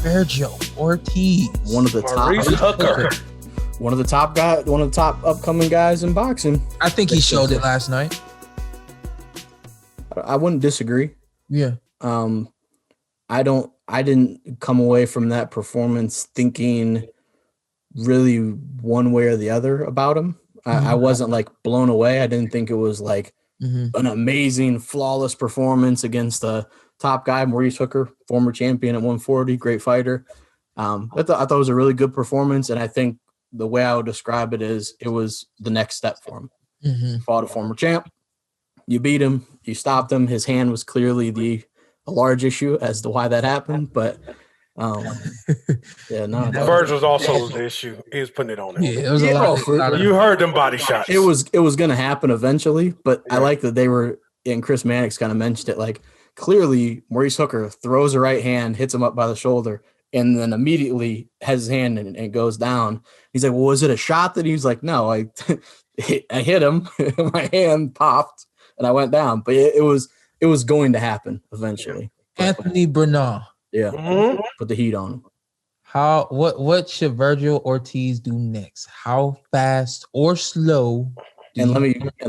Vergil Ortiz. One of the Maurice Hooker. One of the top upcoming guys in boxing. I think he showed it last night. I wouldn't disagree. Yeah. I didn't come away from that performance thinking really one way or the other about him. I wasn't like blown away. I didn't think it was like an amazing, flawless performance against a top guy, Maurice Hooker, former champion at 140, great fighter. I thought it was a really good performance, and I think the way I would describe it is it was the next step for him. Fought a former champ. You beat him. You stopped him. His hand was clearly a large issue as to why that happened, but Verge was also the issue. He was putting it on him. Yeah, it was a lot. You heard them body shots. It was going to happen eventually, but I like that they were, and Chris Mannix kind of mentioned it, like clearly Maurice Hooker throws a right hand, hits him up by the shoulder, and then immediately has his hand and it goes down. He's like, well, was it a shot? That he's like, no, I hit him, my hand popped, and I went down. But it was going to happen eventually. Anthony Brenagh. Yeah, put the heat on him. What should Vergil Ortiz do next? How fast or slow? And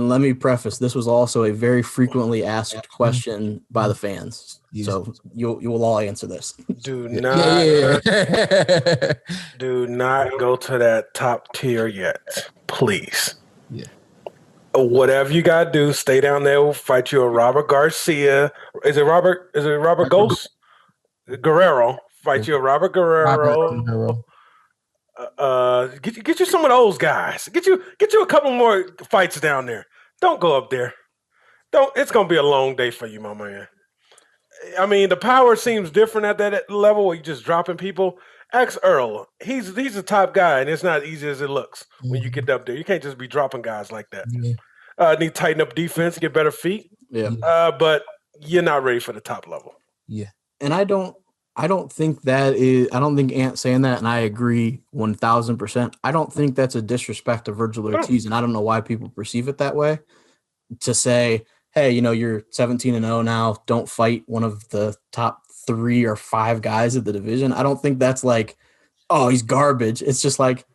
let me preface, this was also a very frequently asked question by the fans. So you will all answer this. Do not go to that top tier yet, please. Yeah. Whatever you gotta do, stay down there. We'll fight you a Robert Garcia. Is it Robert Ghost? Guerrero. Fight you a Robert Guerrero. Get you some of those guys. Get you a couple more fights down there. Don't go up there. It's gonna be a long day for you, my man. I mean, the power seems different at that level where you're just dropping people. Ask Earl. He's a top guy, and it's not easy as it looks when you get up there. You can't just be dropping guys like that. Need to tighten up defense, get better feet. Yeah. But you're not ready for the top level. Yeah. And I don't think Ant saying that, and I agree 1,000%. I don't think that's a disrespect to Vergil Ortiz, and I don't know why people perceive it that way. To say, hey, you're 17-0 now, don't fight one of the top 3 or 5 guys of the division. I don't think that's like, oh, he's garbage. It's just like,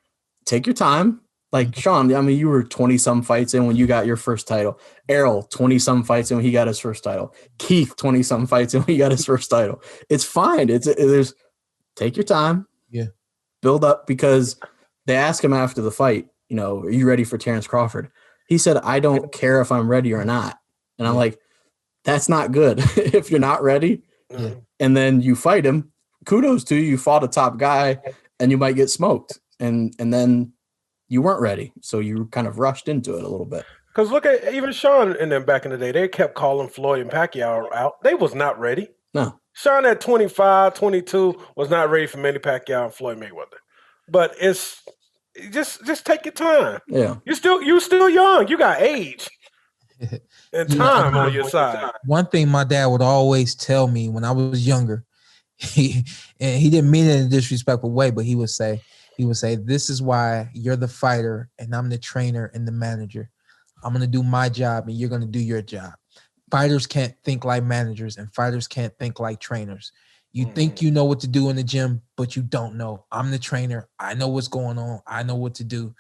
take your time. Like Shawn, I mean, you were 20-some fights in when you got your first title. Errol, 20-some fights in when he got his first title. Keith, 20-some fights in when he got his first title. It's fine. There's take your time. Yeah. Build up, because they asked him after the fight, are you ready for Terrence Crawford? He said, I don't care if I'm ready or not. And I'm like, that's not good. If you're not ready and then you fight him, kudos to you. You fought a top guy and you might get smoked. And then you weren't ready. So you kind of rushed into it a little bit. Because look at even Shawn and them back in the day. They kept calling Floyd and Pacquiao out. They was not ready. No. Shawn at 25, 22 was not ready for Manny Pacquiao and Floyd Mayweather. But it's just take your time. Yeah. You're still young. You got age. And time on your side. One thing my dad would always tell me when I was younger, and he didn't mean it in a disrespectful way, but he would say, this is why you're the fighter and I'm the trainer and the manager. I'm going to do my job and you're going to do your job. Fighters can't think like managers and fighters can't think like trainers. You think you know what to do in the gym, but you don't know. I'm the trainer. I know what's going on. I know what to do.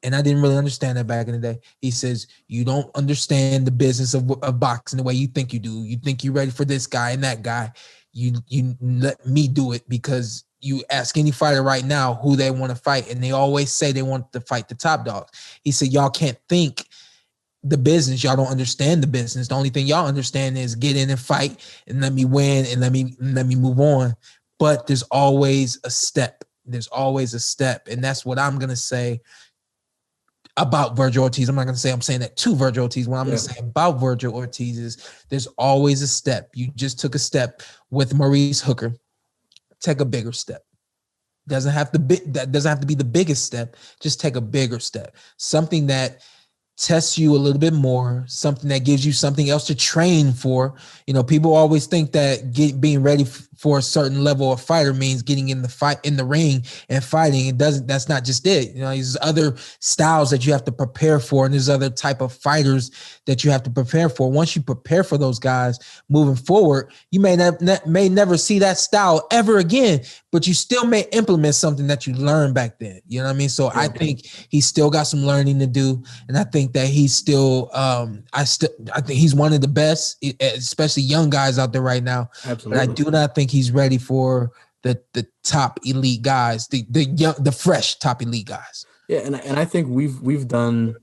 And I didn't really understand that back in the day. He says, you don't understand the business of boxing the way you think you do. You think you're ready for this guy and that guy. You let me do it, because you ask any fighter right now who they want to fight, and they always say they want to fight the top dogs. He said, y'all can't think the business. Y'all don't understand the business. The only thing y'all understand is get in and fight and let me win and let me move on. But there's always a step. There's always a step. And that's what I'm going to say about Vergil Ortiz. I'm not going to say I'm saying that to Vergil Ortiz. What I'm going to say about Vergil Ortiz is there's always a step. You just took a step with Maurice Hooker. Take a bigger step. That doesn't have to be the biggest step. Just take a bigger step. Something that tests you a little bit more, something that gives you something else to train for. People always think that being ready for a certain level of fighter means getting in the ring and fighting. It doesn't. That's not just it. There's other styles that you have to prepare for, and there's other type of fighters that you have to prepare for. Once you prepare for those guys moving forward, you may never see that style ever again, but you still may implement something that you learned back then. You know what I mean? So I think he's still got some learning to do, and I think that he's still. I think he's one of the best, especially young guys out there right now. Absolutely. But I do not think he's ready for the top elite guys, the fresh top elite guys. Yeah, and I think we've done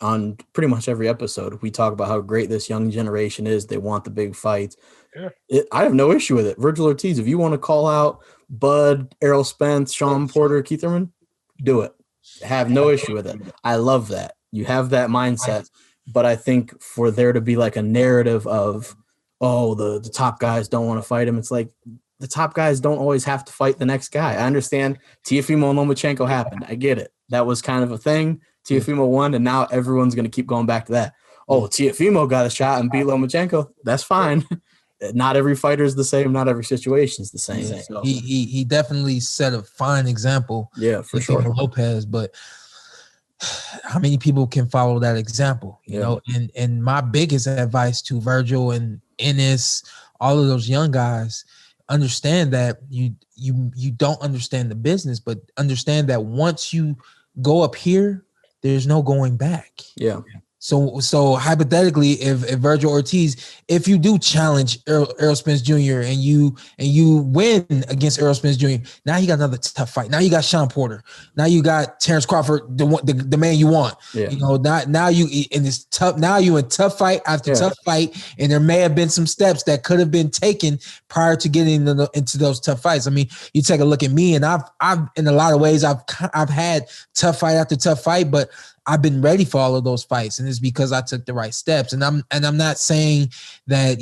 on pretty much every episode, we talk about how great this young generation is. They want the big fights. Yeah. I have no issue with it. Vergil Ortiz, if you want to call out Bud, Errol Spence, Shawn Porter, Keith Thurman, do it. Have no issue with it. I love that. You have that mindset. But I think for there to be like a narrative of, the top guys don't want to fight him, it's like the top guys don't always have to fight the next guy. I understand Teofimo and Lomachenko happened. I get it. That was kind of a thing. Teofimo won, and now everyone's going to keep going back to that. Oh, Teofimo got a shot and beat Lomachenko. That's fine. Not every fighter is the same. Not every situation is the same. Yeah. So. He definitely set a fine example. Yeah, for sure. Lopez, but how many people can follow that example? You know, and my biggest advice to Vergil and Ennis, all of those young guys, understand that you don't understand the business, but understand that once you go up here, there's no going back. Yeah. So hypothetically, if Vergil Ortiz, if you do challenge Errol Spence Jr. and you win against Errol Spence Jr., now you got another tough fight. Now you got Shawn Porter. Now you got Terrence Crawford, the man you want. Yeah. Now you in this tough. Now you in tough fight after tough fight, and there may have been some steps that could have been taken prior to getting into those tough fights. I mean, you take a look at me, and I've in a lot of ways I've had tough fight after tough fight, but I've been ready for all of those fights, and it's because I took the right steps. And I'm not saying that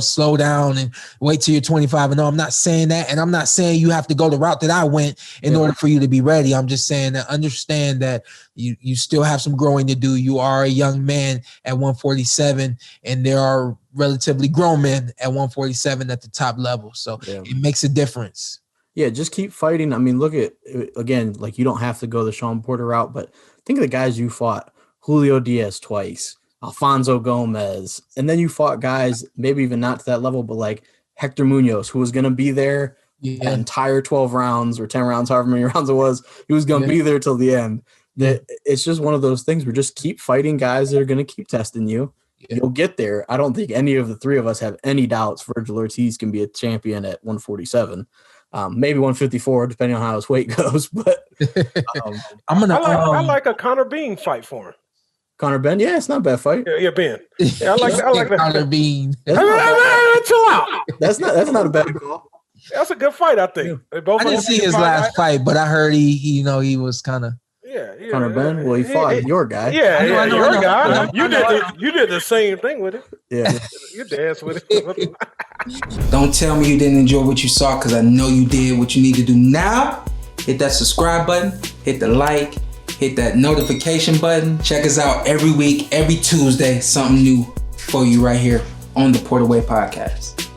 slow down and wait till you're 25 and no. I'm not saying that, and I'm not saying you have to go the route that I went in order for you to be ready. I'm just saying that understand that you still have some growing to do. You are a young man at 147, and there are relatively grown men at 147 at the top level. So it makes a difference. Yeah, just keep fighting. I mean, look at again, like you don't have to go the Shawn Porter route, but think of the guys you fought: Julio Diaz twice, Alfonso Gomez, and then you fought guys maybe even not to that level, but like Hector Munoz, who was going to be there the entire 12 rounds or 10 rounds, however many rounds it was. He was going to be there till the end. That it's just one of those things where just keep fighting guys that are going to keep testing you. You'll get there. I don't think any of the three of us have any doubts Vergil Ortiz can be a champion at 147. Maybe 154, depending on how his weight goes. But I like a Conor Bean fight for him. Conor Ben, yeah, it's not a bad fight. Yeah, Ben. Yeah, I like that. Conor Bean. Chill out. That's not a bad call. That's a good fight, I think. I didn't see his last fight, but I heard he was kind of. Yeah. Conor Ben. Well, he fought your guy. Yeah, your guy. You did the same thing with it. Yeah, you danced with it. Don't tell me you didn't enjoy what you saw, because I know you did. What you need to do now: hit that subscribe button, hit the like, hit that notification button. Check us out every week, every Tuesday. Something new for you right here on the Porter Way Podcast.